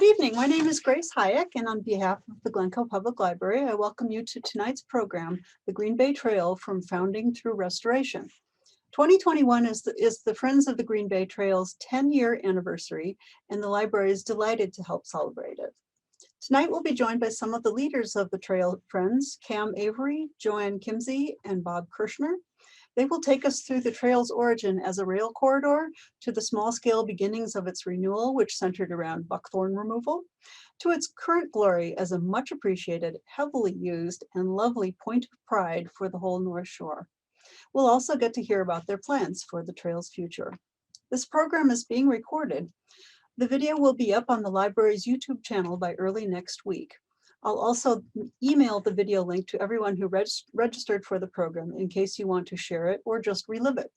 Good evening. My name is Grace Hayek, and on behalf of the Glencoe Public Library, I welcome you to tonight's program, The Green Bay Trail from Founding Through Restoration. 2021 is the Friends of the Green Bay Trail's 10-year anniversary, and the library is delighted to help celebrate it. Tonight, we'll be joined by some of the leaders of the Trail Friends, Cam Avery, Joanne Kimsey, and Bob Kirshner. They will take us through the trail's origin as a rail corridor to the small-scale beginnings of its renewal, which centered around buckthorn removal, to its current glory as a much appreciated, heavily used, and lovely point of pride for the whole North Shore. We'll also get to hear about their plans for the trail's future. This program is being recorded. The video will be up on the library's YouTube channel by early next week. I'll also email the video link to everyone who registered for the program in case you want to share it or just relive it.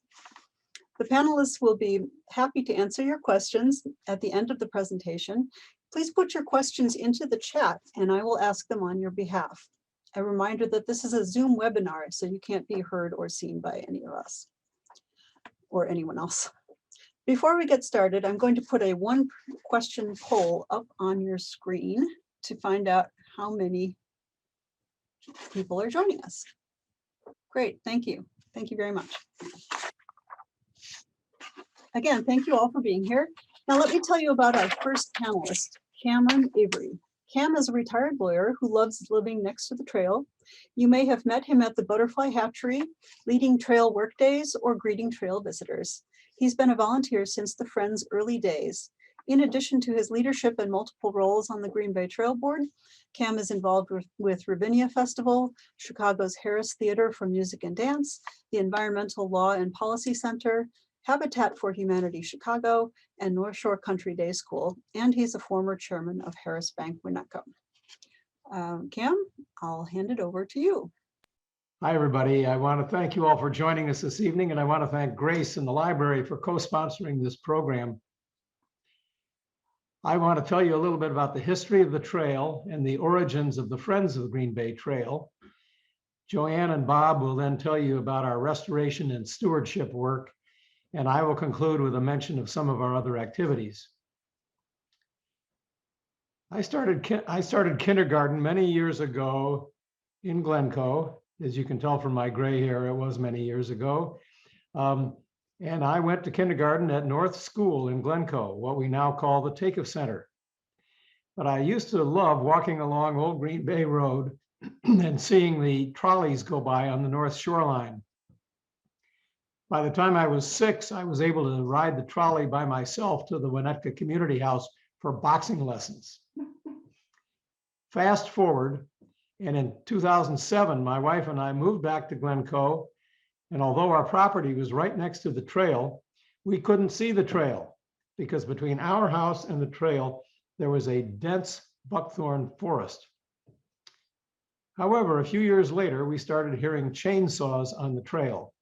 The panelists will be happy to answer your questions at the end of the presentation. Please put your questions into the chat and I will ask them on your behalf. A reminder that this is a Zoom webinar, so you can't be heard or seen by any of us or anyone else. Before we get started, I'm going to put a one question poll up on your screen to find out how many people are joining us. Great, thank you. Thank you very much. Again, thank you all for being here. Now let me tell you about our first panelist, Cameron Avery. Cam is a retired lawyer who loves living next to the trail. You may have met him at the Butterfly Hatchery, leading trail workdays or greeting trail visitors. He's been a volunteer since the Friends' early days. In addition to his leadership and multiple roles on the Green Bay Trail Board, Cam is involved with Ravinia Festival, Chicago's Harris Theater for Music and Dance, the Environmental Law and Policy Center, Habitat for Humanity Chicago, and North Shore Country Day School, and he's a former chairman of Harris Bank Winnetka. Cam, I'll hand it over to you. Hi, everybody. I want to thank you all for joining us this evening, and I want to thank Grace and the library for co-sponsoring this program. I want to tell you a little bit about the history of the trail and the origins of the Friends of the Green Bay Trail. Joanne and Bob will then tell you about our restoration and stewardship work, and I will conclude with a mention of some of our other activities. I started kindergarten many years ago in Glencoe. As you can tell from my gray hair, it was many years ago. And I went to kindergarten at North School in Glencoe, what we now call the Takeoff Center. But I used to love walking along Old Green Bay Road and seeing the trolleys go by on the North Shoreline. By the time I was 6, I was able to ride the trolley by myself to the Winnetka Community House for boxing lessons. Fast forward, and in 2007, my wife and I moved back to Glencoe. And although our property was right next to the trail, we couldn't see the trail because between our house and the trail, there was a dense buckthorn forest. However, a few years later, we started hearing chainsaws on the trail.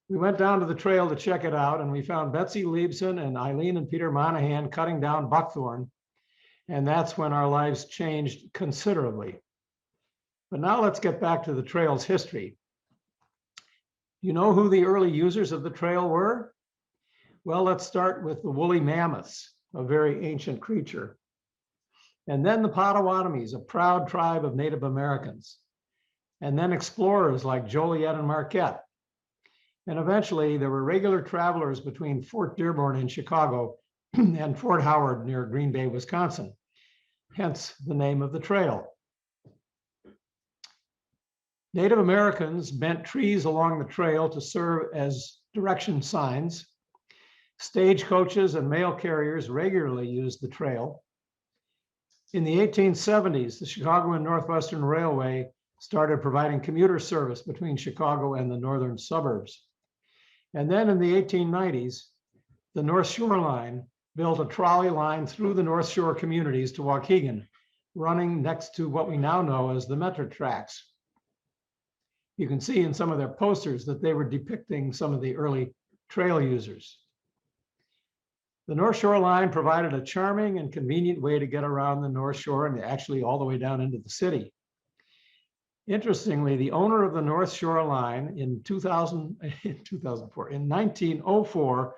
We went down to the trail to check it out, and we found Betsy Liebson and Eileen and Peter Monahan cutting down buckthorn. And that's when our lives changed considerably. But now let's get back to the trail's history. You know who the early users of the trail were? Well, let's start with the woolly mammoths, a very ancient creature. And then the Potawatomis, a proud tribe of Native Americans. And then explorers like Joliet and Marquette. And eventually there were regular travelers between Fort Dearborn in Chicago and Fort Howard near Green Bay, Wisconsin, hence the name of the trail. Native Americans bent trees along the trail to serve as direction signs. Stagecoaches and mail carriers regularly used the trail. In the 1870s, the Chicago and Northwestern Railway started providing commuter service between Chicago and the northern suburbs. And then in the 1890s, the North Shore Line built a trolley line through the North Shore communities to Waukegan, running next to what we now know as the Metro tracks. You can see in some of their posters that they were depicting some of the early trail users. The North Shore Line provided a charming and convenient way to get around the North Shore and actually all the way down into the city. Interestingly, the owner of the North Shore Line in 1904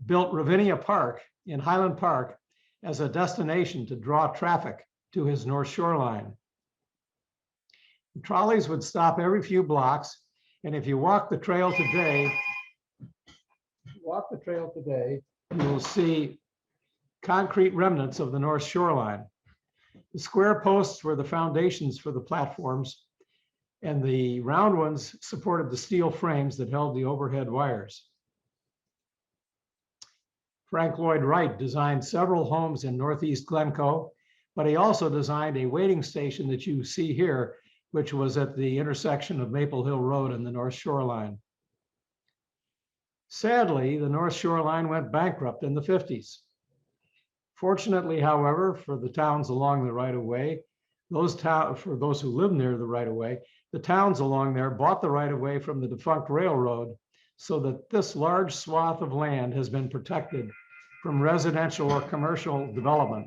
built Ravinia Park in Highland Park as a destination to draw traffic to his North Shoreline. The trolleys would stop every few blocks, and if you walk the trail today, you will see concrete remnants of the North Shoreline. The square posts were the foundations for the platforms, and the round ones supported the steel frames that held the overhead wires. Frank Lloyd Wright designed several homes in Northeast Glencoe, but he also designed a waiting station that you see here, which was at the intersection of Maple Hill Road and the North Shoreline. Sadly, the North Shoreline went bankrupt in the 50s. Fortunately, however, for the towns along the right-of-way, for those who live near the right-of-way, the towns along there bought the right-of-way from the defunct railroad, so that this large swath of land has been protected from residential or commercial development.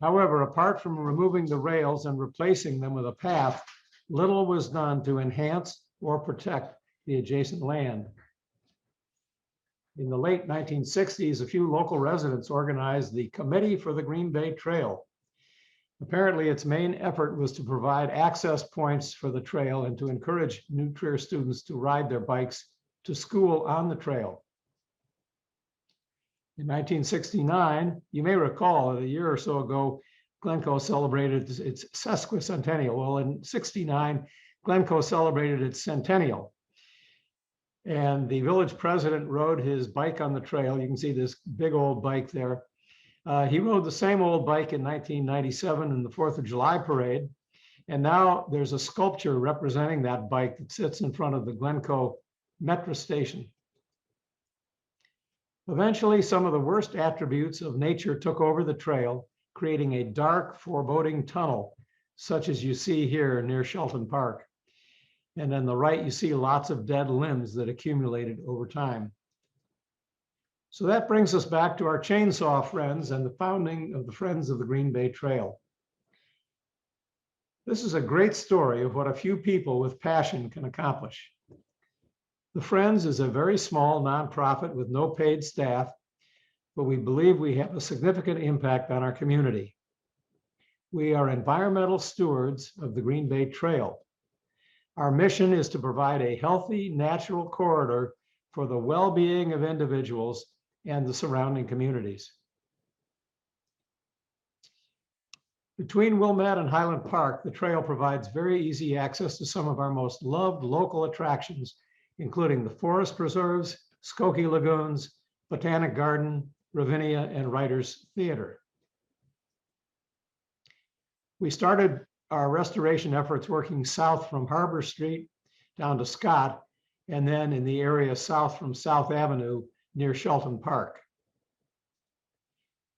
However, apart from removing the rails and replacing them with a path, little was done to enhance or protect the adjacent land. In the late 1960s, a few local residents organized the Committee for the Green Bay Trail. Apparently, its main effort was to provide access points for the trail and to encourage New Trier students to ride their bikes to school on the trail. In 1969, you may recall that a year or so ago, Glencoe celebrated its sesquicentennial. Well, in '69, Glencoe celebrated its centennial. And the village president rode his bike on the trail. You can see this big old bike there. He rode the same old bike in 1997 in the 4th of July parade. And now there's a sculpture representing that bike that sits in front of the Glencoe Metro station. Eventually, some of the worst attributes of nature took over the trail, creating a dark, foreboding tunnel, such as you see here near Shelton Park. And on the right, you see lots of dead limbs that accumulated over time. So that brings us back to our chainsaw friends and the founding of the Friends of the Green Bay Trail. This is a great story of what a few people with passion can accomplish. The Friends is a very small nonprofit with no paid staff, but we believe we have a significant impact on our community. We are environmental stewards of the Green Bay Trail. Our mission is to provide a healthy, natural corridor for the well-being of individuals and the surrounding communities. Between Wilmette and Highland Park, the trail provides very easy access to some of our most loved local attractions, including the forest preserves, Skokie Lagoons, Botanic Garden, Ravinia, and Writers Theater. We started our restoration efforts working south from Harbor Street down to Scott, and then in the area south from South Avenue near Shelton Park.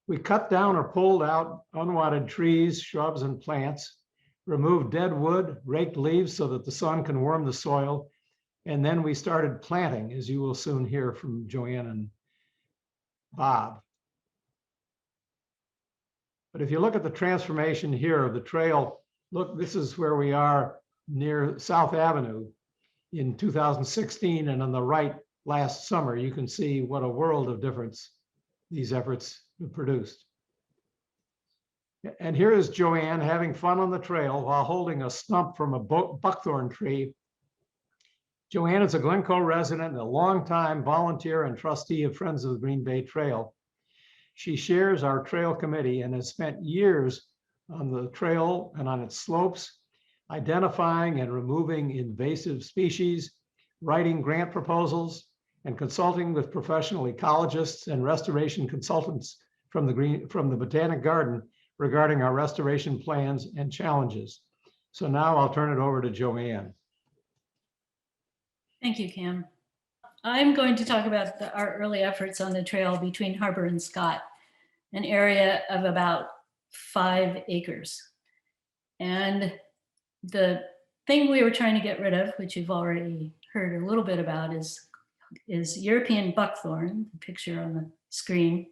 We cut down or pulled out unwanted trees, shrubs, and plants, removed dead wood, raked leaves so that the sun can warm the soil, and then we started planting, as you will soon hear from Joanne and Bob. But if you look at the transformation here of the trail, look, this is where we are near South Avenue in 2016, and on the right last summer, you can see what a world of difference these efforts have produced. And here is Joanne having fun on the trail while holding a stump from a buckthorn tree. Joanne is a Glencoe resident and a longtime volunteer and trustee of Friends of the Green Bay Trail. She shares our trail committee and has spent years on the trail and on its slopes, identifying and removing invasive species, writing grant proposals, and consulting with professional ecologists and restoration consultants from the Botanic Garden regarding our restoration plans and challenges. So now I'll turn it over to Joanne. Thank you, Cam. I'm going to talk about our early efforts on the trail between Harbor and Scott, an area of about 5 acres. And the thing we were trying to get rid of, which you've already heard a little bit about, is European buckthorn, the picture on the screen.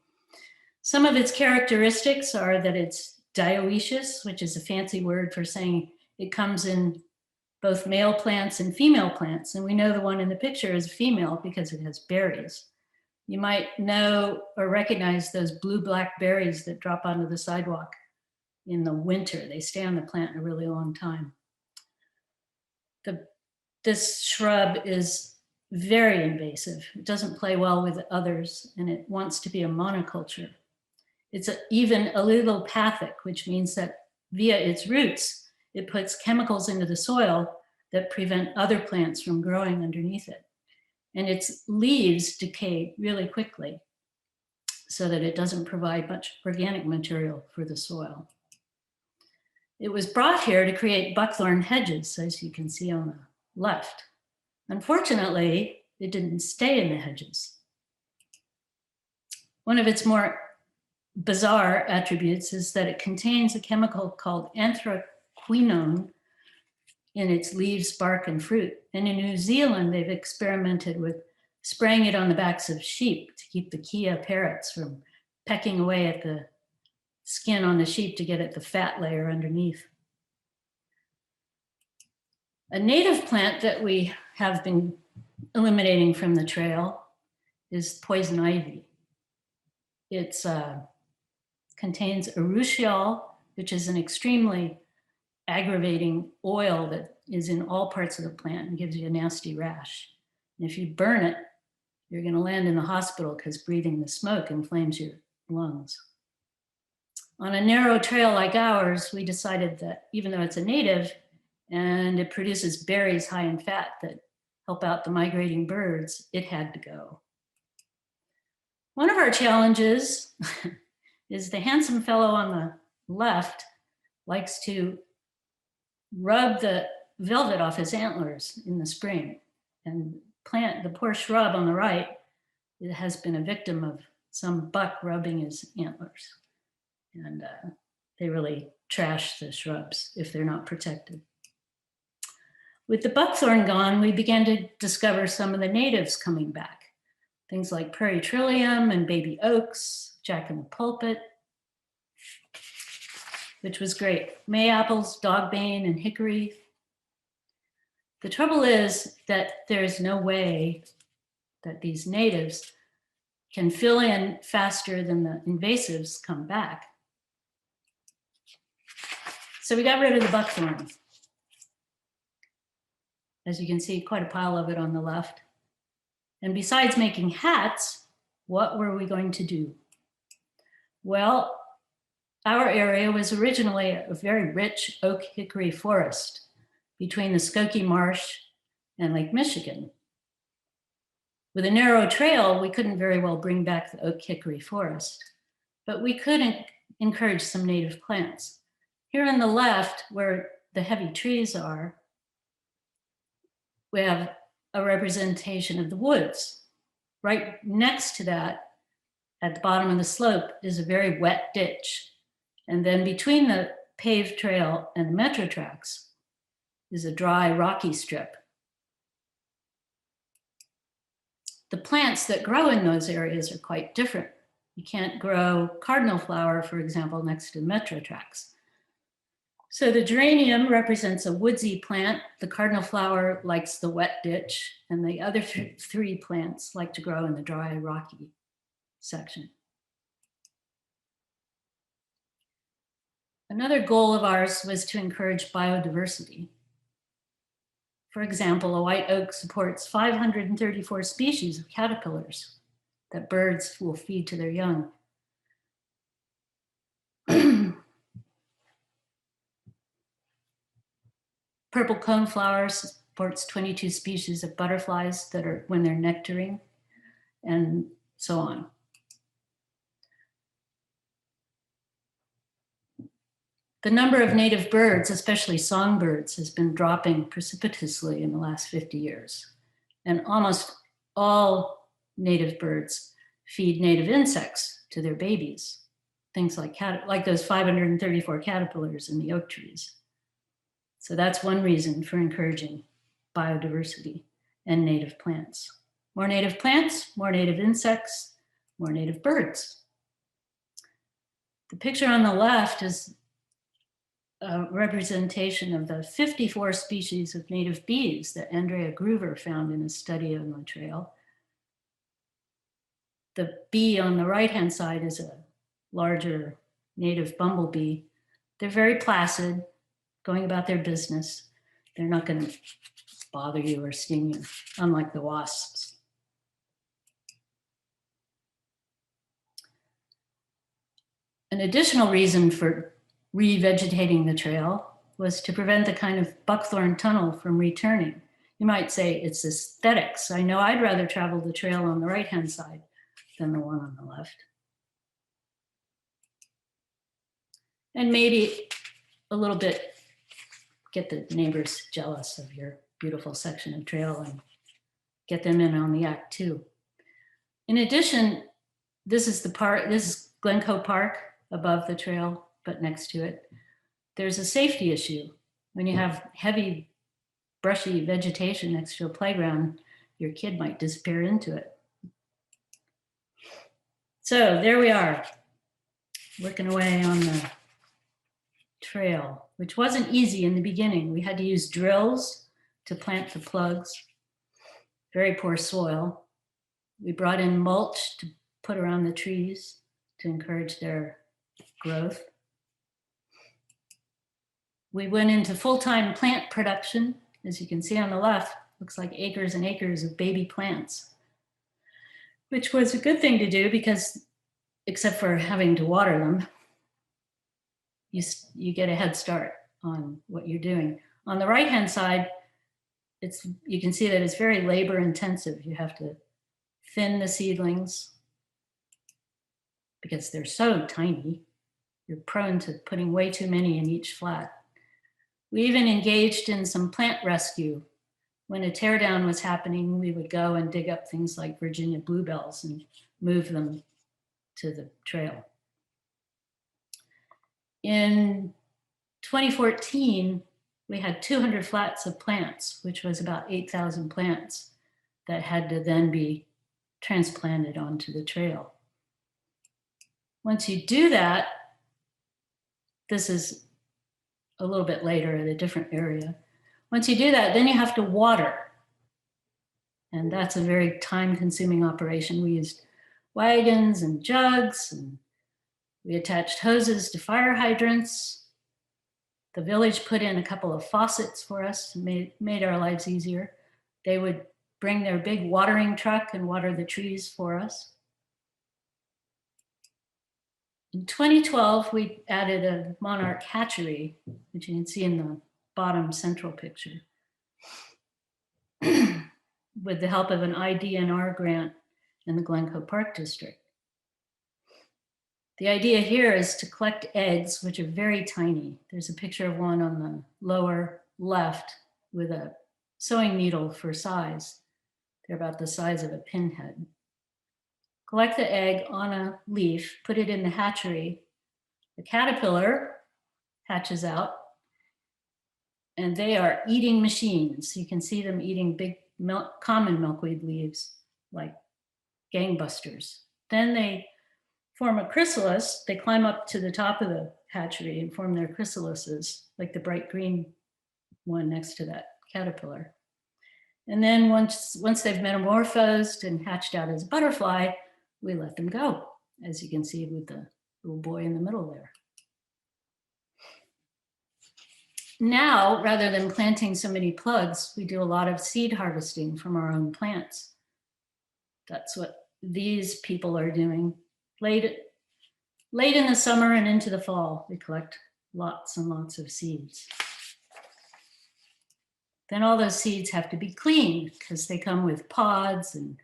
Some of its characteristics are that it's dioecious, which is a fancy word for saying it comes in both male plants and female plants. And we know the one in the picture is female because it has berries. You might know or recognize those blue-black berries that drop onto the sidewalk in the winter. They stay on the plant a really long time. This shrub is very invasive. It doesn't play well with others, and it wants to be a monoculture. It's even allelopathic, which means that via its roots, it puts chemicals into the soil that prevent other plants from growing underneath it. And its leaves decay really quickly so that it doesn't provide much organic material for the soil. It was brought here to create buckthorn hedges, as you can see on the left. Unfortunately, it didn't stay in the hedges. One of its more bizarre attributes is that it contains a chemical called anthraquinone in its leaves, bark, and fruit. And in New Zealand, they've experimented with spraying it on the backs of sheep to keep the Kia parrots from pecking away at the skin on the sheep to get at the fat layer underneath. A native plant that we have been eliminating from the trail is poison ivy. It contains urushiol, which is an extremely aggravating oil that is in all parts of the plant and gives you a nasty rash. And if you burn it, you're going to land in the hospital because breathing the smoke inflames your lungs. On a narrow trail like ours, we decided that even though it's a native and it produces berries high in fat that help out the migrating birds, it had to go. One of our challenges is the handsome fellow on the left likes to rub the velvet off his antlers in the spring. And the poor shrub on the right, it has been a victim of some buck rubbing his antlers. And they really trash the shrubs if they're not protected. With the buckthorn gone, we began to discover some of the natives coming back. Things like prairie trillium and baby oaks, jack in the pulpit, which was great. Mayapples, dogbane, and hickory. The trouble is that there's no way that these natives can fill in faster than the invasives come back. So we got rid of the buckthorn. As you can see, quite a pile of it on the left. And besides making hats, what were we going to do? Well, our area was originally a very rich oak hickory forest between the Skokie Marsh and Lake Michigan. With a narrow trail, we couldn't very well bring back the oak hickory forest, but we could encourage some native plants. Here on the left, where the heavy trees are, we have a representation of the woods. Right next to that, at the bottom of the slope, is a very wet ditch. And then between the paved trail and the metro tracks is a dry, rocky strip. The plants that grow in those areas are quite different. You can't grow cardinal flower, for example, next to metro tracks. So the geranium represents a woodsy plant. The cardinal flower likes the wet ditch, and the other three plants like to grow in the dry, rocky section. Another goal of ours was to encourage biodiversity. For example, a white oak supports 534 species of caterpillars that birds will feed to their young. Purple coneflower supports 22 species of butterflies that are when they're nectaring, and so on. The number of native birds, especially songbirds, has been dropping precipitously in the last 50 years. And almost all native birds feed native insects to their babies. Things like those 534 caterpillars in the oak trees. So that's one reason for encouraging biodiversity and native plants. More native plants, more native insects, more native birds. The picture on the left is a representation of the 54 species of native bees that Andrea Groover found in a study on the trail. The bee on the right-hand side is a larger native bumblebee. They're very placid, going about their business. They're not going to bother you or sting you, unlike the wasps. An additional reason for revegetating the trail was to prevent the kind of buckthorn tunnel from returning. You might say it's aesthetics. I know I'd rather travel the trail on the right-hand side than the one on the left. And maybe a little bit get the neighbors jealous of your beautiful section of trail and get them in on the act too. In addition, this is Glencoe Park above the trail, but next to it, there's a safety issue. When you have heavy, brushy vegetation next to a playground, your kid might disappear into it. So there we are, working away on the trail, which wasn't easy in the beginning. We had to use drills to plant the plugs, very poor soil. We brought in mulch to put around the trees to encourage their growth. We went into full-time plant production. As you can see on the left, looks like acres and acres of baby plants, which was a good thing to do because, except for having to water them, you get a head start on what you're doing. On the right-hand side, you can see that it's very labor intensive. You have to thin the seedlings because they're so tiny. You're prone to putting way too many in each flat. We even engaged in some plant rescue. When a teardown was happening, we would go and dig up things like Virginia bluebells and move them to the trail. In 2014, we had 200 flats of plants, which was about 8,000 plants that had to then be transplanted onto the trail. Once you do that, this is a little bit later at a different area. Once you do that, then you have to water. And that's a very time-consuming operation. We used wagons and jugs, and we attached hoses to fire hydrants. The village put in a couple of faucets for us, made our lives easier. They would bring their big watering truck and water the trees for us. In 2012, we added a monarch hatchery, which you can see in the bottom central picture, with the help of an IDNR grant in the Glencoe Park District. The idea here is to collect eggs, which are very tiny. There's a picture of one on the lower left with a sewing needle for size. They're about the size of a pinhead. Collect the egg on a leaf, put it in the hatchery. The caterpillar hatches out, and they are eating machines. You can see them eating big common milkweed leaves like gangbusters. Then they form a chrysalis. They climb up to the top of the hatchery and form their chrysalises, like the bright green one next to that caterpillar. And then once they've metamorphosed and hatched out as a butterfly, we let them go, as you can see with the little boy in the middle there. Now, rather than planting so many plugs, we do a lot of seed harvesting from our own plants. That's what these people are doing. Late in the summer and into the fall, we collect lots and lots of seeds. Then all those seeds have to be cleaned because they come with pods and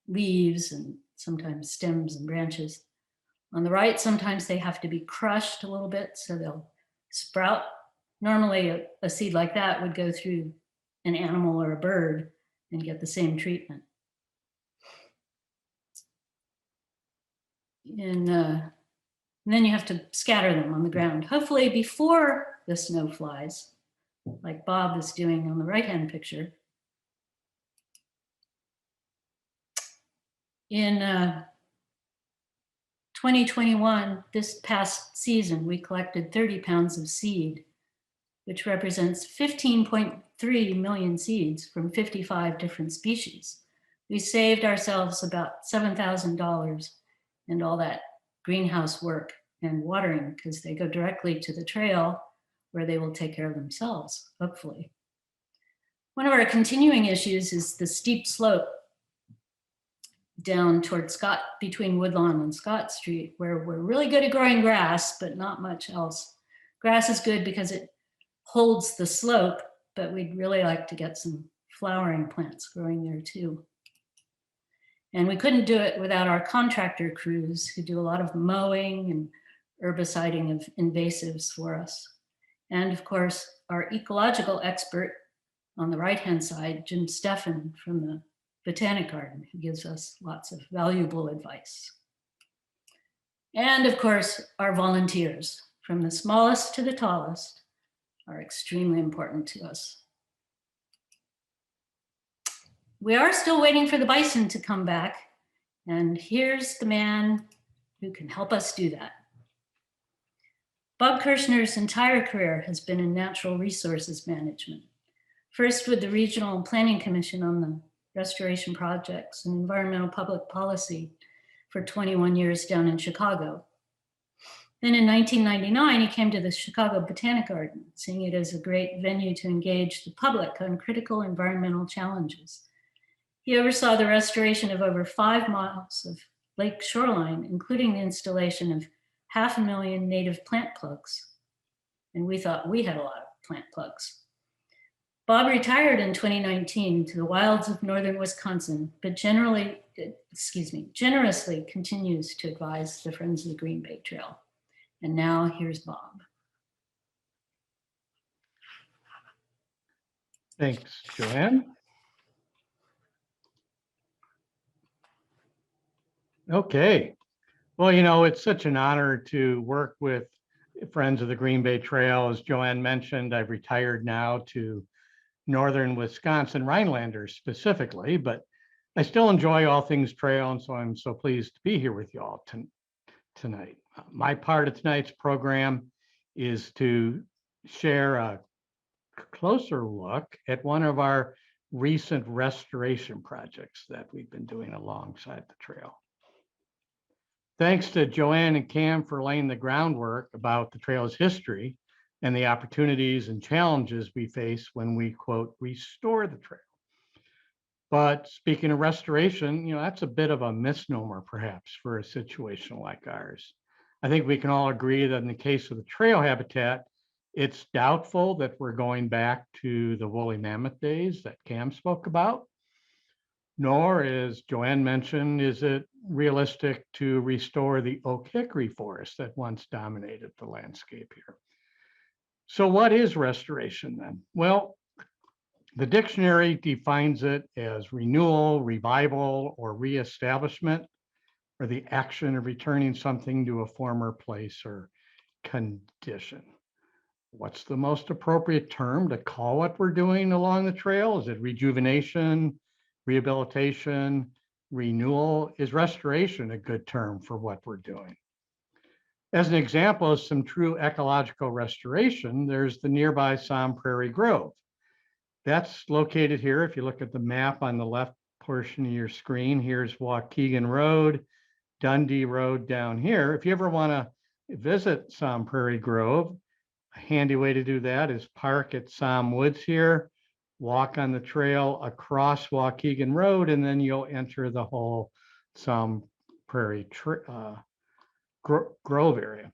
leaves and sometimes stems and branches. On the right, sometimes they have to be crushed a little bit so they'll sprout. Normally a seed like that would go through an animal or a bird and get the same treatment. And then you have to scatter them on the ground, hopefully before the snow flies, like Bob is doing on the right-hand picture. In 2021, this past season, we collected 30 pounds of seed, which represents 15.3 million seeds from 55 different species. We saved ourselves about $7,000 and all that greenhouse work and watering because they go directly to the trail where they will take care of themselves, hopefully. One of our continuing issues is the steep slope down toward Scott, between Woodlawn and Scott Street, where we're really good at growing grass, but not much else. Grass is good because it holds the slope, but we'd really like to get some flowering plants growing there too. And we couldn't do it without our contractor crews who do a lot of mowing and herbiciding of invasives for us. And of course, our ecological expert on the right-hand side, Jim Steffen from the Botanic Garden, who gives us lots of valuable advice. And of course, our volunteers, from the smallest to the tallest, are extremely important to us. We are still waiting for the bison to come back, and here's the man who can help us do that. Bob Kirshner's entire career has been in natural resources management, first with the Regional Planning Commission on the restoration projects and environmental public policy for 21 years down in Chicago. Then in 1999, he came to the Chicago Botanic Garden, seeing it as a great venue to engage the public on critical environmental challenges. He oversaw the restoration of over 5 miles of lake shoreline, including the installation of 500,000 native plant plugs. And we thought we had a lot of plant plugs. Bob retired in 2019 to the wilds of northern Wisconsin, but generously continues to advise the Friends of the Green Bay Trail. And now here's Bob. Thanks, Joanne. Okay. Well, you know, it's such an honor to work with Friends of the Green Bay Trail. As Joanne mentioned, I've retired now to northern Wisconsin Rhinelanders specifically, but I still enjoy all things trail, and so I'm so pleased to be here with you all tonight. My part of tonight's program is to share a closer look at one of our recent restoration projects that we've been doing alongside the trail. Thanks to Joanne and Cam for laying the groundwork about the trail's history and the opportunities and challenges we face when we, quote, restore the trail. But speaking of restoration, you know, that's a bit of a misnomer perhaps for a situation like ours. I think we can all agree that in the case of the trail habitat, it's doubtful that we're going back to the woolly mammoth days that Cam spoke about. Nor, as Joanne mentioned, is it realistic to restore the oak hickory forest that once dominated the landscape here. So what is restoration then? Well, the dictionary defines it as renewal, revival, or reestablishment, or the action of returning something to a former place or condition. What's the most appropriate term to call what we're doing along the trail? Is it rejuvenation, rehabilitation, renewal? Is restoration a good term for what we're doing? As an example of some true ecological restoration, there's the nearby Somme Prairie Grove. That's located here. If you look at the map on the left portion of your screen, here's Waukegan Road, Dundee Road down here. If you ever want to visit Somme Prairie Grove, a handy way to do that is park at Somme Woods here, walk on the trail across Waukegan Road, and then you'll enter the whole Somme Prairie Grove area.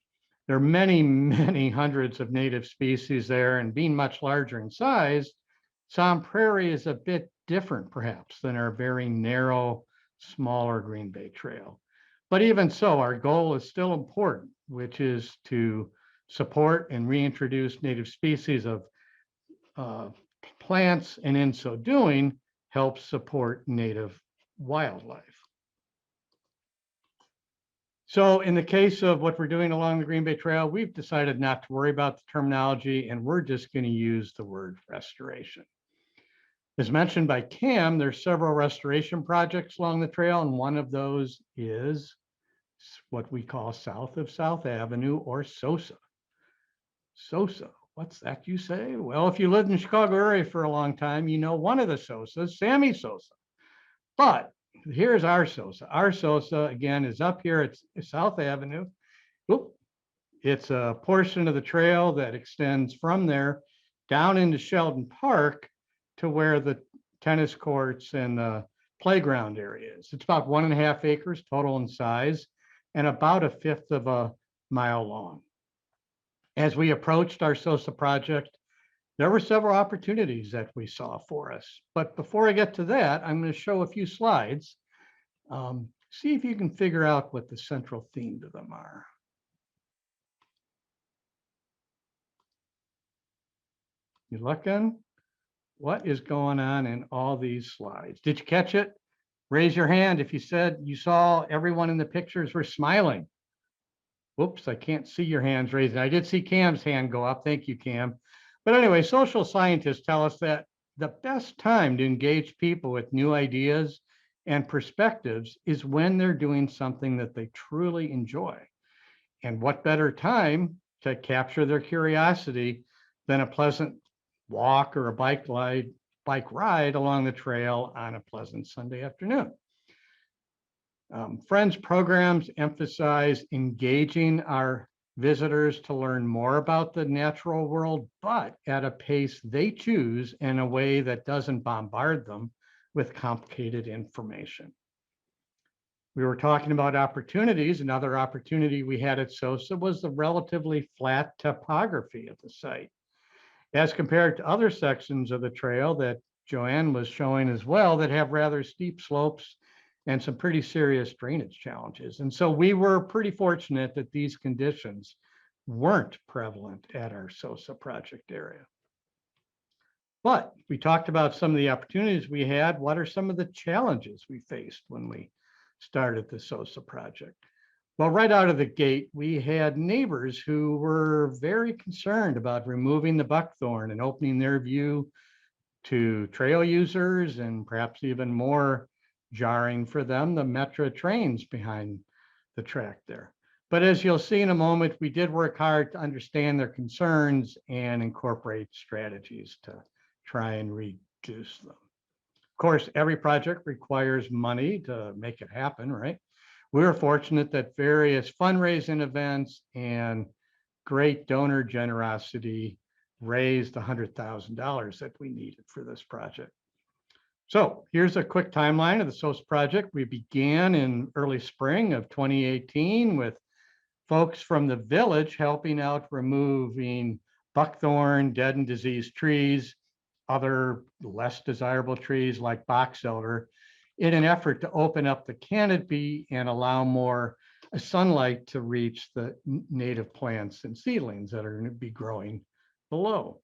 There are many, many hundreds of native species there, and being much larger in size, Somme Prairie is a bit different perhaps than our very narrow, smaller Green Bay Trail. But even so, our goal is still important, which is to support and reintroduce native species of plants, and in so doing, help support native wildlife. So in the case of what we're doing along the Green Bay Trail, we've decided not to worry about the terminology, and we're just going to use the word restoration. As mentioned by Cam, there's several restoration projects along the trail, and one of those is what we call South of South Avenue, or SOSA. SOSA, what's that you say? Well, if you lived in the Chicago area for a long time, you know one of the Sosas, Sammy Sosa. But here's our SOSA. Our SOSA, again, is up here at South Avenue. Oop. It's a portion of the trail that extends from there down into Sheldon Park to where the tennis courts and the playground area is. It's about 1.5 acres total in size and about 1/5 of a mile long. As we approached our SOSA project, there were several opportunities that we saw for us. But before I get to that, I'm going to show a few slides. See if you can figure out what the central theme to them are. You looking? What is going on in all these slides? Did you catch it? Raise your hand if you said you saw everyone in the pictures were smiling. Whoops, I can't see your hands raised. I did see Cam's hand go up. Thank you, Cam. But anyway, social scientists tell us that the best time to engage people with new ideas and perspectives is when they're doing something that they truly enjoy. And what better time to capture their curiosity than a pleasant walk or a bike ride along the trail on a pleasant Sunday afternoon. Friends programs emphasize engaging our visitors to learn more about the natural world, but at a pace they choose in a way that doesn't bombard them with complicated information. We were talking about opportunities. Another opportunity we had at SOSA was the relatively flat topography of the site, as compared to other sections of the trail that Joanne was showing as well that have rather steep slopes and some pretty serious drainage challenges. And so we were pretty fortunate that these conditions weren't prevalent at our SOSA project area. But we talked about some of the opportunities we had. What are some of the challenges we faced when we started the SOSA project? Well, right out of the gate, we had neighbors who were very concerned about removing the buckthorn and opening their view to trail users, and perhaps even more jarring for them, the Metra trains behind the track there. But as you'll see in a moment, we did work hard to understand their concerns and incorporate strategies to try and reduce them. Of course, every project requires money to make it happen, right? We were fortunate that various fundraising events and great donor generosity raised the $100,000 that we needed for this project. So here's a quick timeline of the SOSA project. We began in early spring of 2018 with folks from the village helping out removing buckthorn, dead and diseased trees, other less desirable trees like box elder, in an effort to open up the canopy and allow more sunlight to reach the native plants and seedlings that are going to be growing below.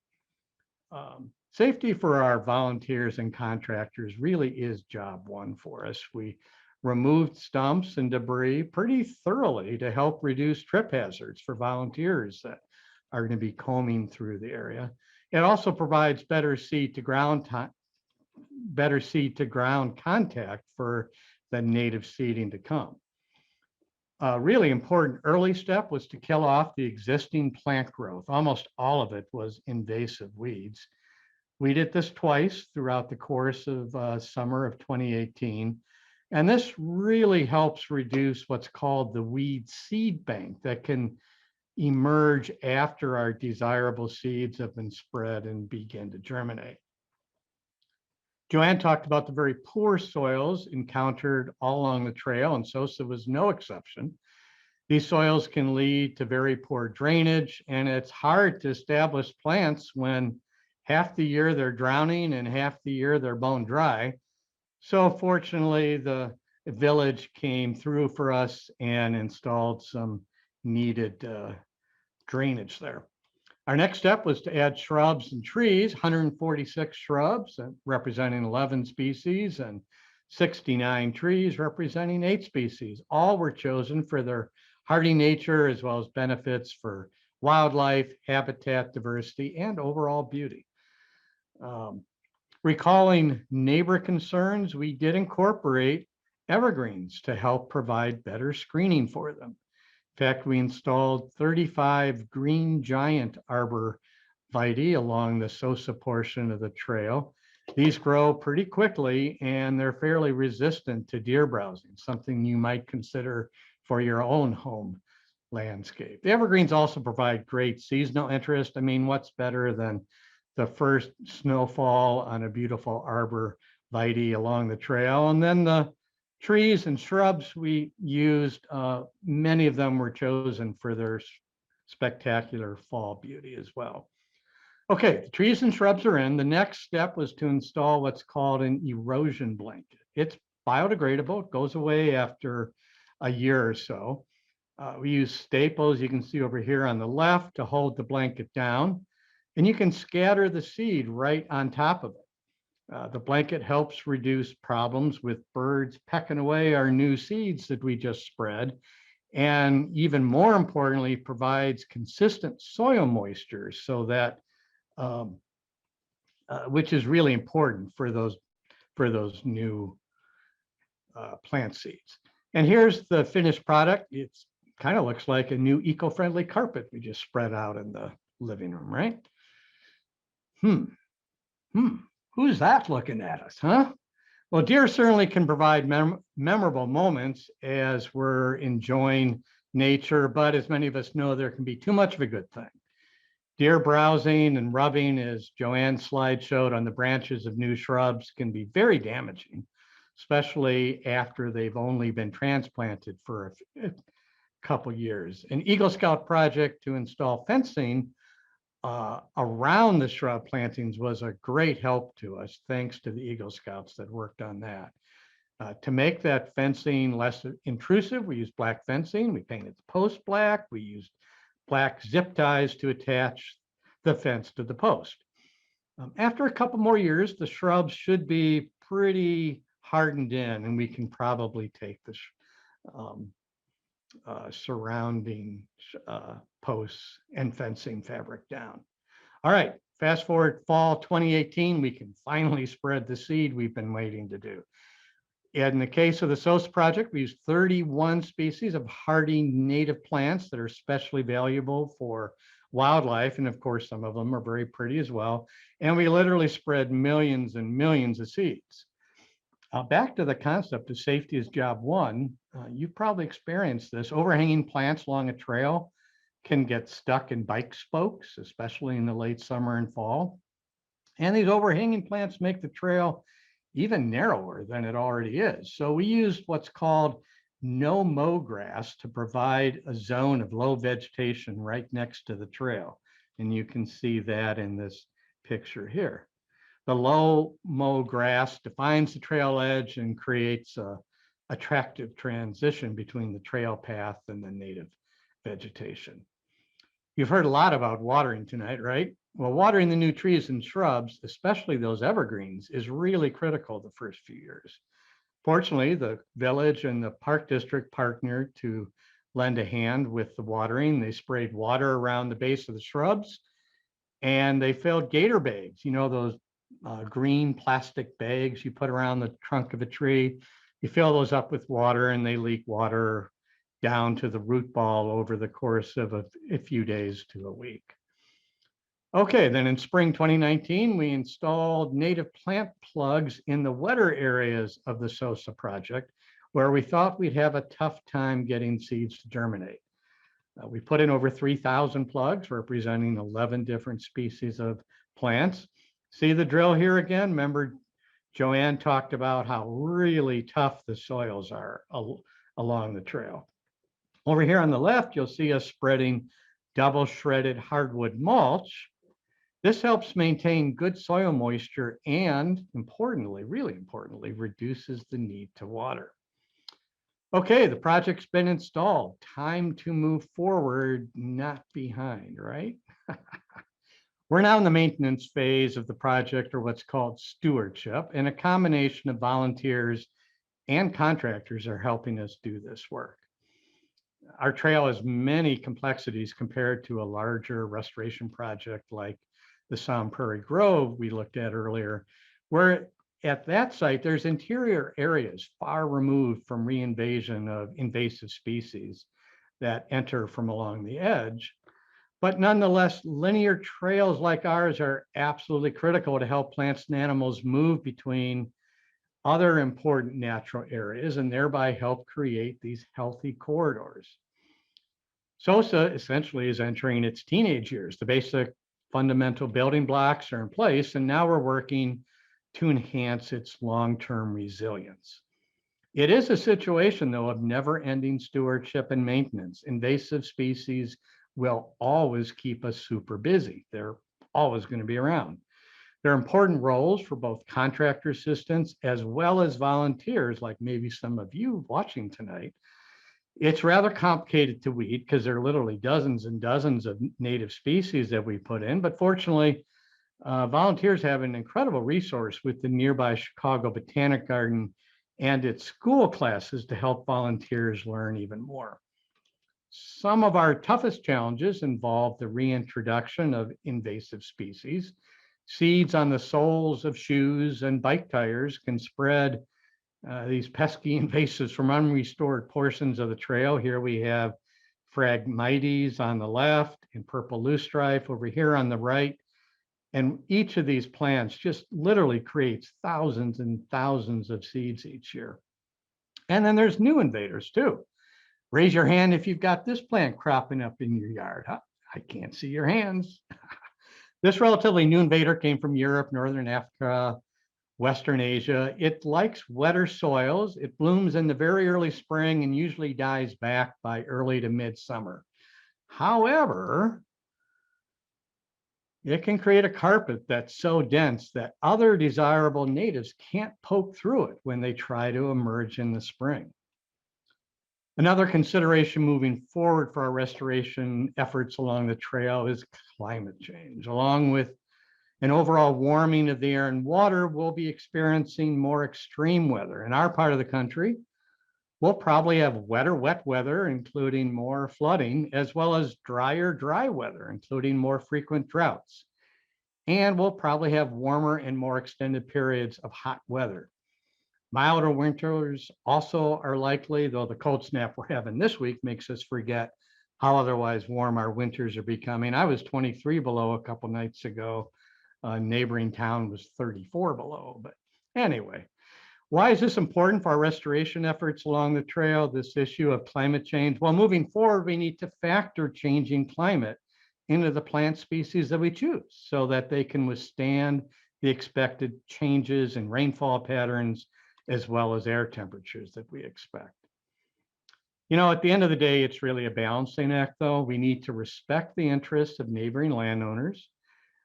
Safety for our volunteers and contractors really is job one for us. We removed stumps and debris pretty thoroughly to help reduce trip hazards for volunteers that are going to be combing through the area. It also provides better seed to ground contact for the native seeding to come. A really important early step was to kill off the existing plant growth. Almost all of it was invasive weeds. We did this twice throughout the course of summer of 2018. And this really helps reduce what's called the weed seed bank that can emerge after our desirable seeds have been spread and begin to germinate. Joanne talked about the very poor soils encountered all along the trail, and SOSA was no exception. These soils can lead to very poor drainage, and it's hard to establish plants when half the year they're drowning and half the year they're bone dry. So fortunately, the village came through for us and installed some needed drainage there. Our next step was to add shrubs and trees, 146 shrubs representing 11 species and 69 trees representing 8 species. All were chosen for their hardy nature as well as benefits for wildlife, habitat diversity, and overall beauty. Recalling neighbor concerns, we did incorporate evergreens to help provide better screening for them. In fact, we installed 35 green giant arborvitae along the SOSA portion of the trail. These grow pretty quickly and they're fairly resistant to deer browsing, something you might consider for your own home landscape. The evergreens also provide great seasonal interest. I mean, what's better than the first snowfall on a beautiful arbor vitae along the trail? And then the trees and shrubs we used, many of them were chosen for their spectacular fall beauty as well. Okay, the trees and shrubs are in. The next step was to install what's called an erosion blanket. It's biodegradable. It goes away after a year or so. We use staples, you can see over here on the left, to hold the blanket down, and you can scatter the seed right on top of it. The blanket helps reduce problems with birds pecking away our new seeds that we just spread, and even more importantly, provides consistent soil moisture so that which is really important for those new plant seeds. And here's the finished product. It's kind of looks like a new eco-friendly carpet we just spread out in the living room, right? Who's that looking at us, huh? Well, deer certainly can provide memorable moments as we're enjoying nature, but as many of us know, there can be too much of a good thing. Deer browsing and rubbing, as Joanne's slide showed, on the branches of new shrubs can be very damaging, especially after they've only been transplanted for a couple years. An Eagle Scout project to install fencing around the shrub plantings was a great help to us, thanks to the Eagle Scouts that worked on that. To make that fencing less intrusive, we used black fencing. We painted the post black. We used black zip ties to attach the fence to the post. After a couple more years, the shrubs should be pretty hardened in, and we can probably take the surrounding posts and fencing fabric down. All right, fast forward fall 2018, we can finally spread the seed we've been waiting to do. In the case of the SOSA project, we used 31 species of hardy native plants that are especially valuable for wildlife. And of course, some of them are very pretty as well. And we literally spread millions and millions of seeds. Back to the concept of safety is job one. You've probably experienced this. Overhanging plants along a trail can get stuck in bike spokes, especially in the late summer and fall. And these overhanging plants make the trail even narrower than it already is. So we used what's called no-mow grass to provide a zone of low vegetation right next to the trail. And you can see that in this picture here. The low mow grass defines the trail edge and creates a attractive transition between the trail path and the native vegetation. You've heard a lot about watering tonight, right? Well, watering the new trees and shrubs, especially those evergreens, is really critical the first few years. Fortunately, the village and the park district partnered to lend a hand with the watering. They sprayed water around the base of the shrubs, and they filled gator bags, you know, those green plastic bags you put around the trunk of a tree. You fill those up with water and they leak water down to the root ball over the course of a few days to a week. Okay, then in spring 2019, we installed native plant plugs in the wetter areas of the SOSA project, where we thought we'd have a tough time getting seeds to germinate. We put in over 3,000 plugs representing 11 different species of plants. See the drill here again? Remember, Joanne talked about how really tough the soils are along the trail. Over here on the left, you'll see us spreading double shredded hardwood mulch. This helps maintain good soil moisture and, importantly, really importantly, reduces the need to water. Okay, the project's been installed. Time to move forward, not behind, right? We're now in the maintenance phase of the project, or what's called stewardship, and a combination of volunteers and contractors are helping us do this work. Our trail has many complexities compared to a larger restoration project like the Sound Prairie Grove we looked at earlier, where at that site, there's interior areas far removed from reinvasion of invasive species that enter from along the edge. But nonetheless, linear trails like ours are absolutely critical to help plants and animals move between other important natural areas and thereby help create these healthy corridors. SOSA essentially is entering its teenage years. The basic fundamental building blocks are in place, and now we're working to enhance its long-term resilience. It is a situation, though, of never-ending stewardship and maintenance. Invasive species will always keep us super busy. They're always going to be around. There are important roles for both contractor assistants as well as volunteers, like maybe some of you watching tonight. It's rather complicated to weed because there are literally dozens and dozens of native species that we put in, but fortunately, volunteers have an incredible resource with the nearby Chicago Botanic Garden and its school classes to help volunteers learn even more. Some of our toughest challenges involve the reintroduction of invasive species. Seeds on the soles of shoes and bike tires can spread these pesky invasives from unrestored portions of the trail. Here we have Phragmites on the left and purple loosestrife over here on the right. And each of these plants just literally creates thousands and thousands of seeds each year. And then there's new invaders too. Raise your hand if you've got this plant cropping up in your yard. Huh? I can't see your hands. This relatively new invader came from Europe, Northern Africa, Western Asia. It likes wetter soils. It blooms in the very early spring and usually dies back by early to midsummer. However, it can create a carpet that's so dense that other desirable natives can't poke through it when they try to emerge in the spring. Another consideration moving forward for our restoration efforts along the trail is climate change. Along with an overall warming of the air and water, we'll be experiencing more extreme weather. In our part of the country, we'll probably have wetter, wet weather, including more flooding, as well as drier, dry weather, including more frequent droughts. And we'll probably have warmer and more extended periods of hot weather. Milder winters also are likely, though the cold snap we're having this week makes us forget how otherwise warm our winters are becoming. I was 23 below a couple nights ago. A neighboring town was 34 below. But anyway, why is this important for our restoration efforts along the trail, this issue of climate change? Well, moving forward, we need to factor changing climate into the plant species that we choose so that they can withstand the expected changes in rainfall patterns as well as air temperatures that we expect. You know, at the end of the day, it's really a balancing act, though. We need to respect the interests of neighboring landowners.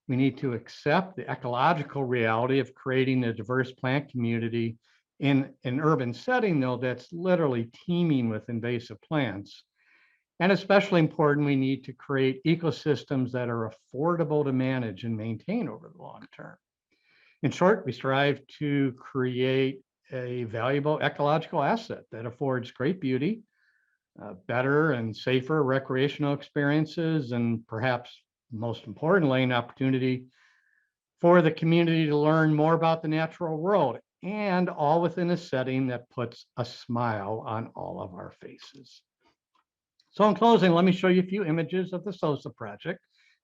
We need to accept the ecological reality of creating a diverse plant community in an urban setting, though, that's literally teeming with invasive plants. And especially important, we need to create ecosystems that are affordable to manage and maintain over the long term. In short, we strive to create a valuable ecological asset that affords great beauty, better and safer recreational experiences, and perhaps most importantly, an opportunity for the community to learn more about the natural world, and all within a setting that puts a smile on all of our faces. So in closing, let me show you a few images of the SOSA project.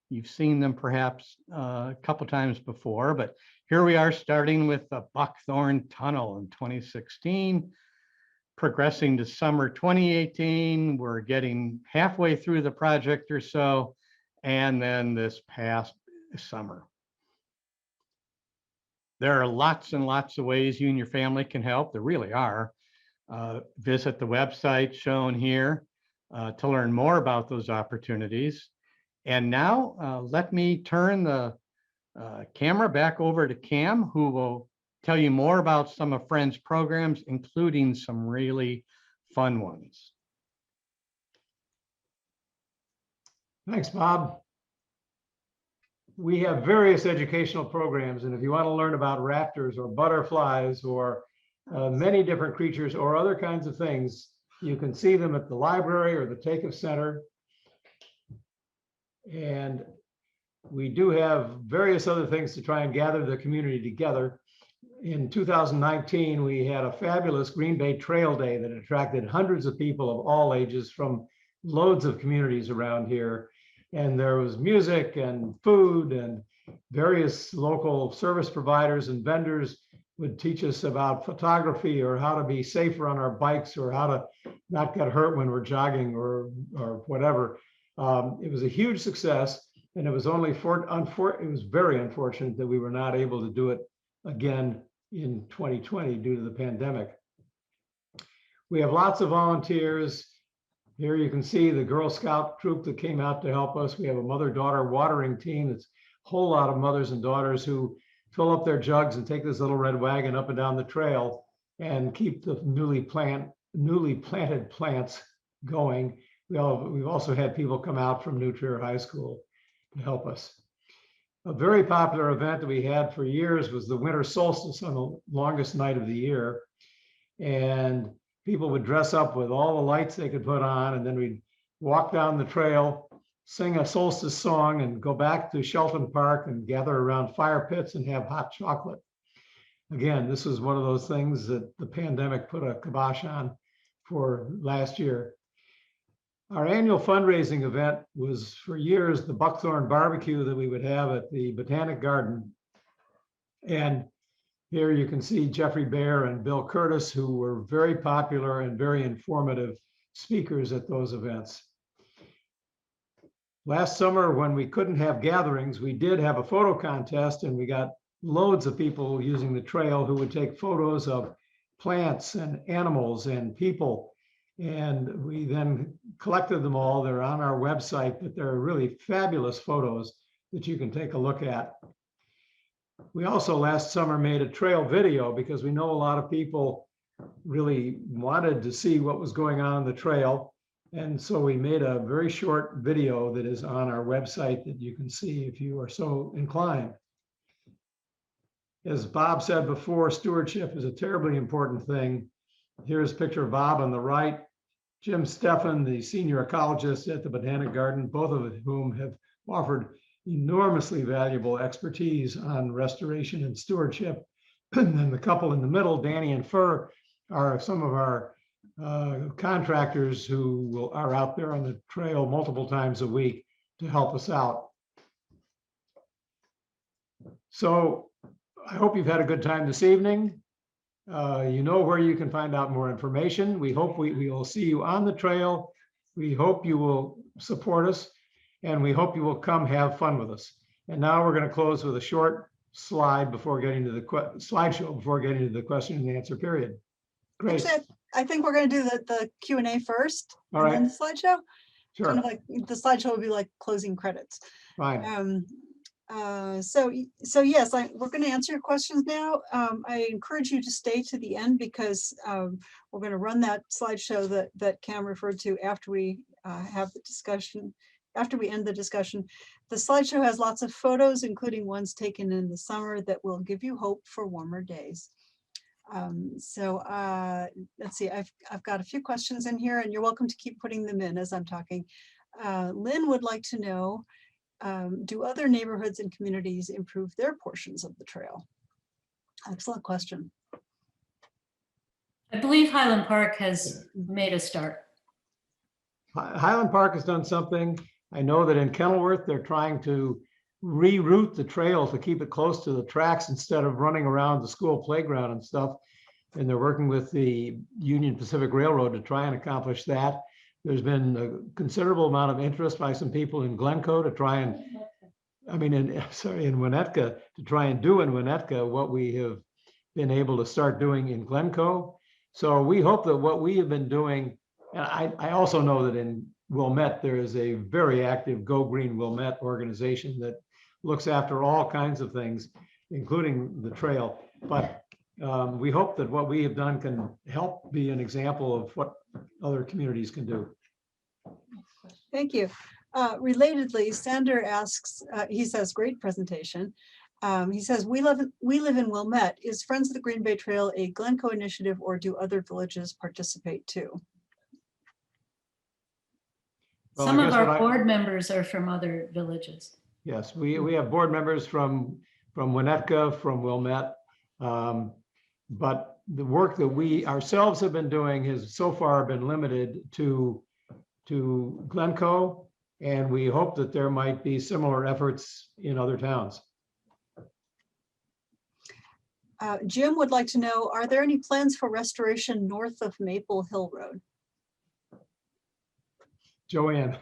You've seen them perhaps a couple times before, but here we are starting with the Buckthorn Tunnel in 2016, progressing to summer 2018. We're getting halfway through the project or so, and then this past summer. There are lots and lots of ways you and your family can help. There really are. Visit the website shown here to learn more about those opportunities. And now let me turn the camera back over to Cam, who will tell you more about some of Friends' programs, including some really fun ones. Thanks, Bob. We have various educational programs, and if you want to learn about raptors or butterflies or many different creatures or other kinds of things, you can see them at the library or the Takeoff Center. And we do have various other things to try and gather the community together. In 2019, we had a fabulous Green Bay Trail Day that attracted hundreds of people of all ages from loads of communities around here. And there was music and food, and various local service providers and vendors would teach us about photography or how to be safer on our bikes or how to not get hurt when we're jogging or whatever. It was a huge success, and it was it was very unfortunate that we were not able to do it again in 2020 due to the pandemic. We have lots of volunteers. Here you can see the Girl Scout troop that came out to help us. We have a mother-daughter watering team. It's a whole lot of mothers and daughters who fill up their jugs and take this little red wagon up and down the trail and keep the newly planted plants going. We've also had people come out from New Trier High School to help us. A very popular event that we had for years was the winter solstice on the longest night of the year. And people would dress up with all the lights they could put on, and then we'd walk down the trail, sing a solstice song, and go back to Shelton Park and gather around fire pits and have hot chocolate. Again, this was one of those things that the pandemic put a kibosh on for last year. Our annual fundraising event was for years the Buckthorn Barbecue that we would have at the Botanic Garden. And here you can see Jeffrey Bear and Bill Curtis, who were very popular and very informative speakers at those events. Last summer, when we couldn't have gatherings, we did have a photo contest, and we got loads of people using the trail who would take photos of plants and animals and people. And we then collected them all. They're on our website, but they're really fabulous photos that you can take a look at. We also last summer made a trail video because we know a lot of people really wanted to see what was going on the trail. And so we made a very short video that is on our website that you can see if you are so inclined. As Bob said before, stewardship is a terribly important thing. Here's a picture of Bob on the right, Jim Steffen, the senior ecologist at the Botanic Garden, both of whom have offered enormously valuable expertise on restoration and stewardship. And then the couple in the middle, Danny and Fur, are some of our contractors who are out there on the trail multiple times a week to help us out. So I hope you've had a good time this evening. You know where you can find out more information. We hope we will see you on the trail. We hope you will support us, and we hope you will come have fun with us. And now we're going to close with a short slide before getting to the slideshow before getting to the question and answer period. Great. Actually, I think we're going to do the Q&A first, All and then right. the slideshow. Sure. Kind of like the slideshow would be like closing credits. Fine. So yes, we're going to answer your questions now. I encourage you to stay to the end because we're going to run that slideshow that Cam referred to after we have the discussion, after we end the discussion. The slideshow has lots of photos, including ones taken in the summer that will give you hope for warmer days. Let's see, I've got a few questions in here, and you're welcome to keep putting them in as I'm talking. Lynn would like to know, do other neighborhoods and communities improve their portions of the trail? Excellent question. I believe Highland Park has made a start. Highland Park has done something. I know that in Kenilworth, they're trying to reroute the trail to keep it close to the tracks instead of running around the school playground and stuff. And they're working with the Union Pacific Railroad to try and accomplish that. There's been a considerable amount of interest by some people in Glencoe to try and, in Winnetka, to try and do in Winnetka what we have been able to start doing in Glencoe. So we hope that what we have been doing, and I also know that in Wilmette, there is a very active Go Green Wilmette organization that looks after all kinds of things, including the trail. But we hope that what we have done can help be an example of what other communities can do. Thank you. Relatedly, Sander asks, he says, great presentation. He says, we live in Wilmette. Is Friends of the Green Bay Trail a Glencoe initiative, or do other villages participate too? Well, Some of our board members are from other villages. Yes, we have board members from Winnetka, from Wilmette. But the work that we ourselves have been doing has so far been limited to Glencoe And we hope that there might be similar efforts in other towns. Jim would like to know, are there any plans for restoration north of Maple Hill Road? Joanne,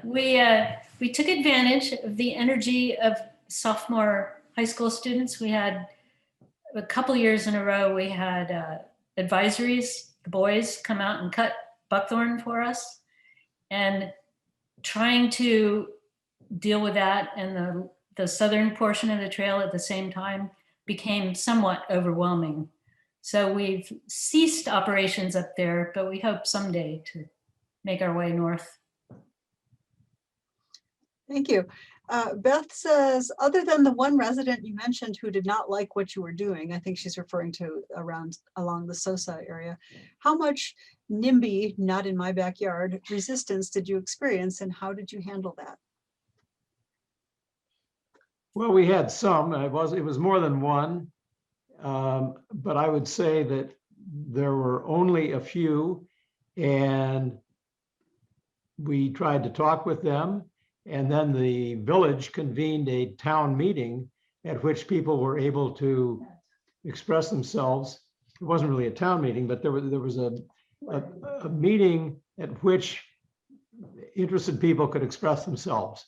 We took advantage of the energy of sophomore high school students. We had a couple years in a row, we had advisories, the boys come out and cut buckthorn for us. And trying to deal with that and the southern portion of the trail at the same time became somewhat overwhelming. So we've ceased operations up there, but we hope someday to make our way north. Thank you. Beth says, other than the one resident you mentioned who did not like what you were doing, I think she's referring to along the Sosa area, how much NIMBY, not in my backyard, resistance did you experience and how did you handle that? well, we had some, it was more than one. But I would say that there were only a few, and we tried to talk with them. And then the village convened a town meeting at which people were able to express themselves. It wasn't really a town meeting, but there was a meeting at which interested people could express themselves.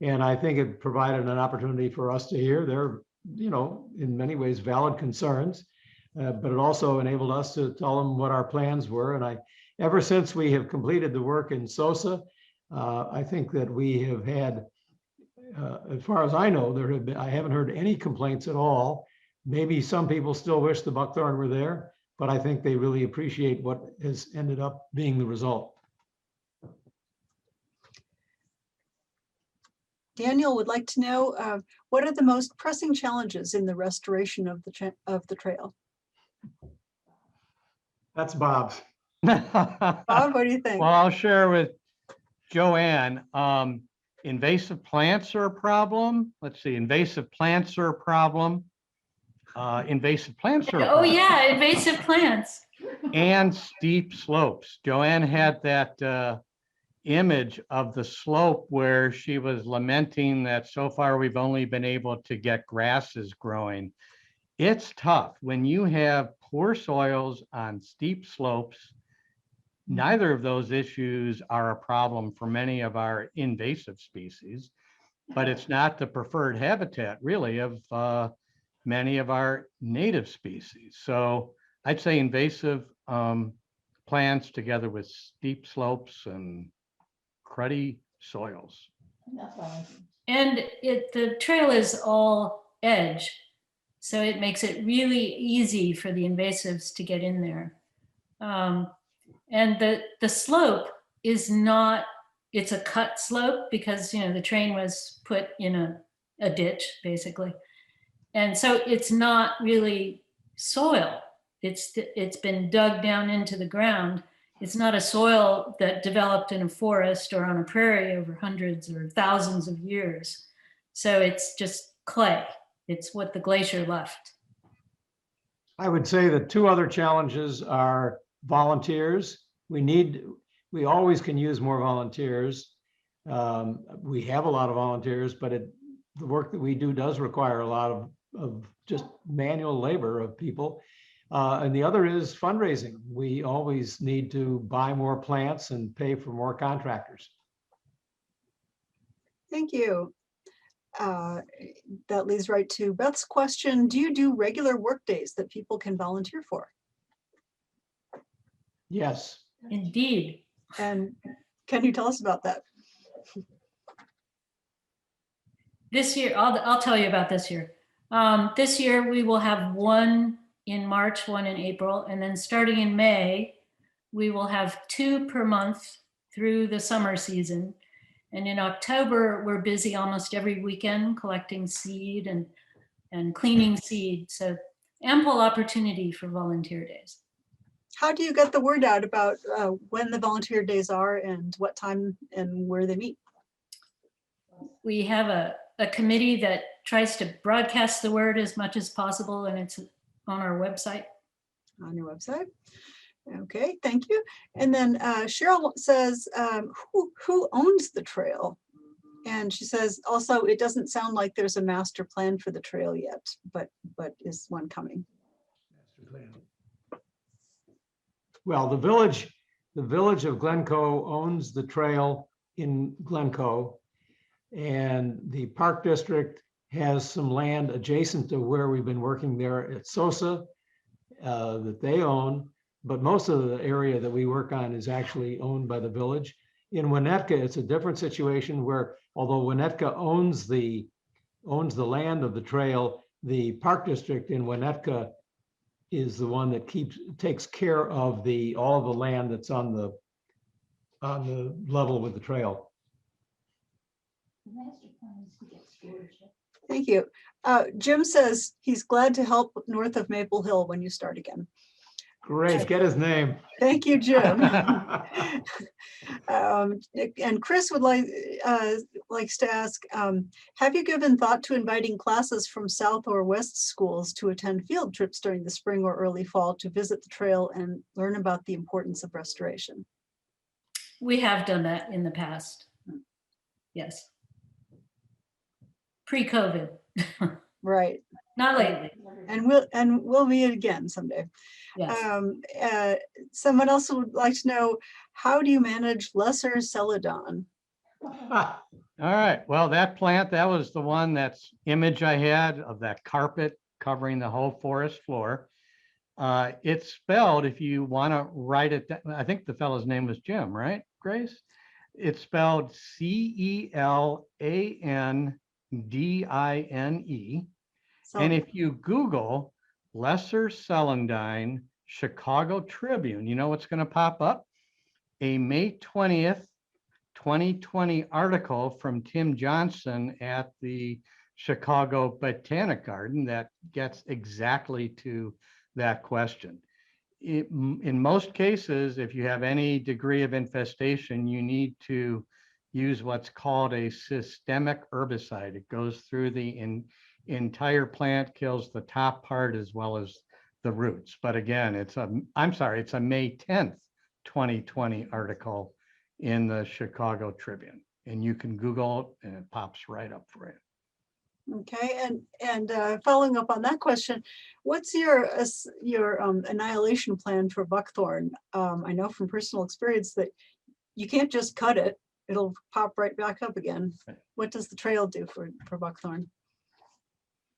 And I think it provided an opportunity for us to hear their, in many ways, valid concerns. But it also enabled us to tell them what our plans were. And ever since we have completed the work in Sosa, I think that we have had, as far as I know, I haven't heard any complaints at all. Maybe some people still wish the buckthorn were there, but I think they really appreciate what has ended up being the result. Daniel would like to know, what are the most pressing challenges in the restoration of the trail? That's Bob's. Bob, what do you think? Well, I'll share with Joanne. Invasive plants are a problem. Let's see, invasive plants are a problem. Invasive plants are a Oh problem. yeah, invasive plants. And steep slopes. Joanne had that image of the slope where she was lamenting that so far we've only been able to get grasses growing. It's tough when you have poor soils on steep slopes. Neither of those issues are a problem for many of our invasive species, but it's not the preferred habitat really of many of our native species. So I'd say invasive plants together with steep slopes and cruddy soils. And the trail is all edge, so it makes it really easy for the invasives to get in there. And the slope is not, it's a cut slope because, the train was put in a ditch basically. And so it's not really soil. It's been dug down into the ground. It's not a soil that developed in a forest or on a prairie over hundreds or thousands of years. So it's just clay. It's what the glacier left. I would say that two other challenges are volunteers. We always can use more volunteers. We have a lot of volunteers, but the work that we do does require a lot of just manual labor of people. And the other is fundraising. We always need to buy more plants and pay for more contractors. Thank you. That leads right to Beth's question. Do you do regular work days that people can volunteer for? Yes. Indeed. And can you tell us about that? This year, I'll tell you about this year. This year we will have one in March, one in April, and then starting in May, we will have 2 per month through the summer season. And in October, we're busy almost every weekend collecting seed and cleaning seed. So ample opportunity for volunteer days. How do you get the word out about when the volunteer days are and what time and where they meet? We have a committee that tries to broadcast the word as much as possible, and it's on our website. On your website. Okay, thank you. And then Cheryl says, who owns the trail? And she says, also, it doesn't sound like there's a master plan for the trail yet, but is one coming? Master plan. Well, the village of Glencoe owns the trail in Glencoe. And the Park District has some land adjacent to where we've been working there at Sosa that they own. But most of the area that we work on is actually owned by the village. In Winnetka, it's a different situation where, although Winnetka owns the land of the trail, the Park District in Winnetka is the one that takes care of all of the land that's on the level with the trail. Thank you. Jim says he's glad to help north of Maple Hill when you start again. Great, get his name. Thank you, Jim. And Chris would likes to ask, have you given thought to inviting classes from South or West schools to attend field trips during the spring or early fall to visit the trail and learn about the importance of restoration? We have done that in the past. Yes. Pre-COVID. Right. Not lately. And we'll meet again someday. Yes. Someone else would like to know, how do you manage lesser celadon? All right, well, that plant, that was the one that's image I had of that carpet covering the whole forest floor. It's spelled, if you want to write it, I think the fellow's name was Jim, right, Grace? It's spelled Celandine. And if you Google Lesser Celandine Chicago Tribune, you know what's going to pop up? A May 20th, 2020 article from Tim Johnson at the Chicago Botanic Garden that gets exactly to that question. In most cases, if you have any degree of infestation, you need to use what's called a systemic herbicide. It goes through the entire plant, kills the top part as well as the roots. But again, it's a May 10th, 2020 article in the Chicago Tribune. And you can Google it and it pops right up for you. Okay, and following up on that question, what's your annihilation plan for buckthorn? I know from personal experience that you can't just cut it. It'll pop right back up again. Right. What does the trail do for buckthorn?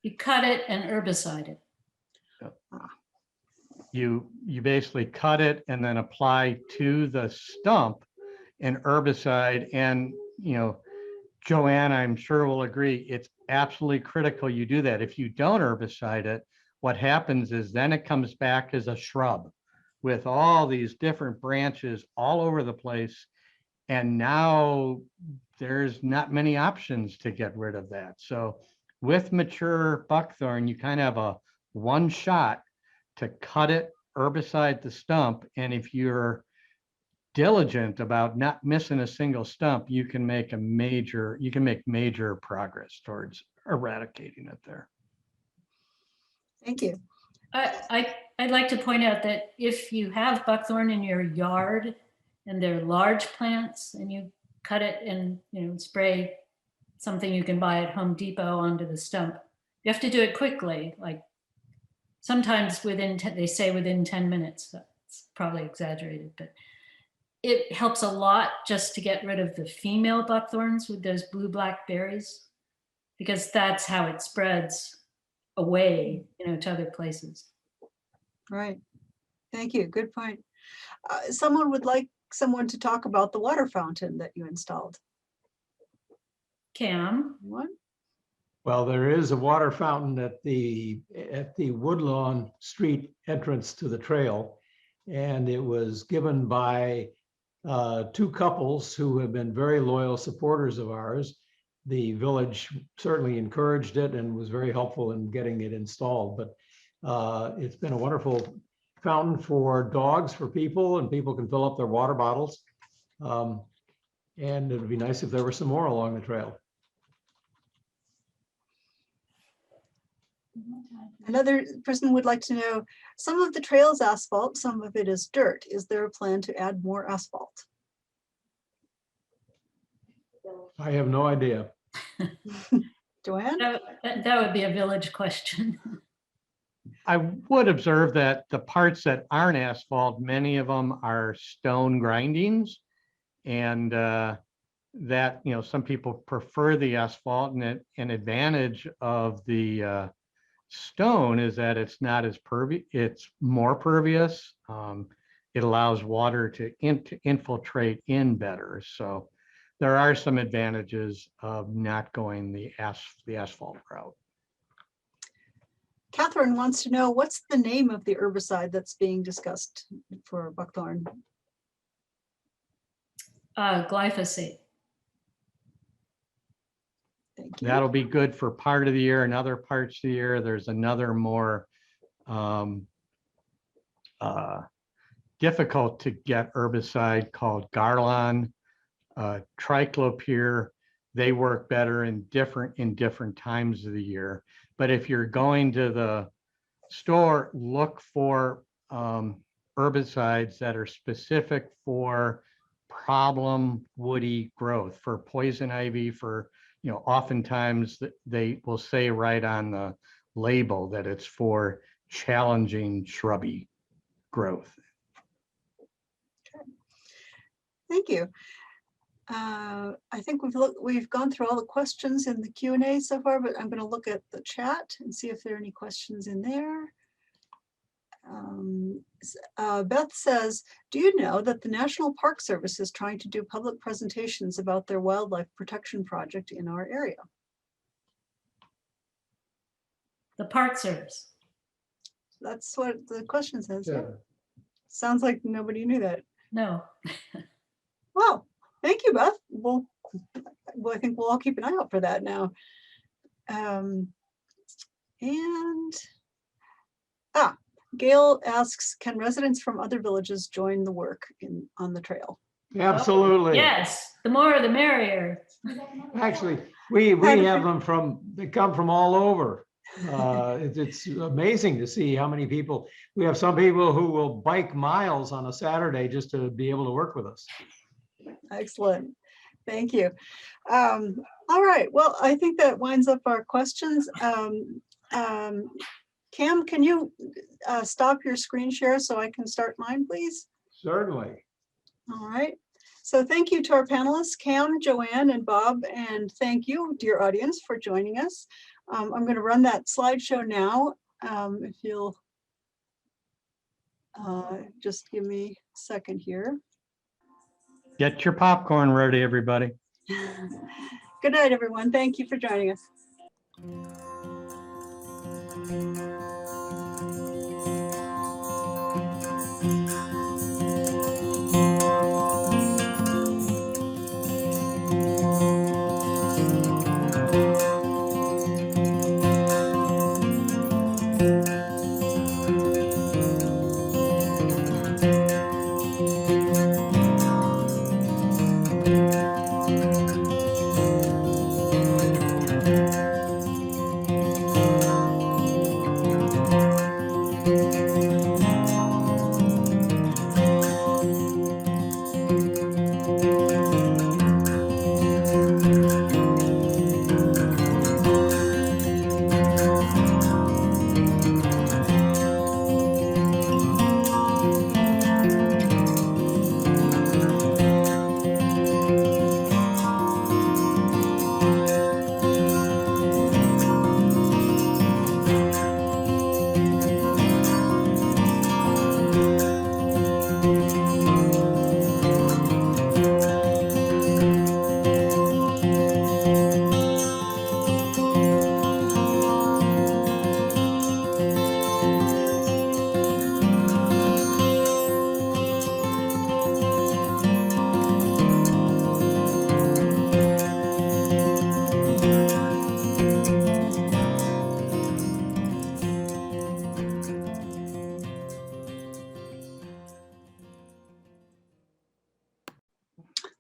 You cut it and herbicide it. You basically cut it and then apply to the stump an herbicide. And, you know, Joanne, I'm sure will agree, it's absolutely critical you do that. If you don't herbicide it, what happens is then it comes back as a shrub with all these different branches all over the place. And now there's not many options to get rid of that. So with mature buckthorn, you kind of have a one shot to cut it, herbicide the stump. And if you're diligent about not missing a single stump, you can make major progress towards eradicating it there. Thank you. I'd like to point out that if you have buckthorn in your yard and they're large plants and you cut it and spray something you can buy at Home Depot onto the stump, you have to do it quickly. Like sometimes they say within 10 minutes. That's probably exaggerated, but it helps a lot just to get rid of the female buckthorns with those blue-black berries, because that's how it spreads away, to other places. Right. Thank you. Good point. Someone would like someone to talk about the water fountain that you installed. Cam? What? Well, there is a water fountain at the Woodlawn Street entrance to the trail, and it was given by two couples who have been very loyal supporters of ours. The village certainly encouraged it and was very helpful in getting it installed. But it's been a wonderful fountain for dogs, for people, and people can fill up their water bottles. And it would be nice if there were some more along the trail. Another person would like to know, some of the trails asphalt, some of it is dirt. Is there a plan to add more asphalt? I have no idea. Joanne? That would be a village question. I would observe that the parts that aren't asphalt, many of them are stone grindings. And that, some people prefer the asphalt, and an advantage of the stone is that it's not as pervious, it's more pervious. It allows water to infiltrate in better. So there are some advantages of not going the asphalt route. Catherine wants to know, what's the name of the herbicide that's being discussed for buckthorn? Glyphosate. Thank you. That'll be good for part of the year, and other parts of the year. There's another more difficult to get herbicide called Garlon, Triclopyr. They work better in different times of the year. But if you're going to the store, look for herbicides that are specific for problem woody growth, for poison ivy, for, oftentimes they will say right on the label that it's for challenging shrubby growth. Thank you. I think we've gone through all the questions in the Q&A so far, but I'm going to look at the chat and see if there are any questions in there. Beth says, do you know that the National Park Service is trying to do public presentations about their wildlife protection project in our area? The Park Service. That's what the question says. Yeah. Sounds like nobody knew that. No. Wow, thank you, Beth. Well, I think we'll all keep an eye out for that now. Gail asks, can residents from other villages join the work on the trail? Absolutely. Yes, the more the merrier. Actually, we have them they come from all over. It's amazing to see how many people. We have some people who will bike miles on a Saturday just to be able to work with us. Excellent. Thank you. All right. Well, I think that winds up our questions. Cam, can you stop your screen share so I can start mine, please? Certainly. All right. So thank you to our panelists, Cam, Joanne, and Bob, and thank you, dear audience, for joining us. I'm going to run that slideshow now. If you'll just give me a second here. Get your popcorn ready, everybody. Good night, everyone. Thank you for joining us.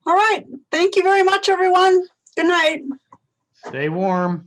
All right. Thank you very much, everyone. Good night. Stay warm.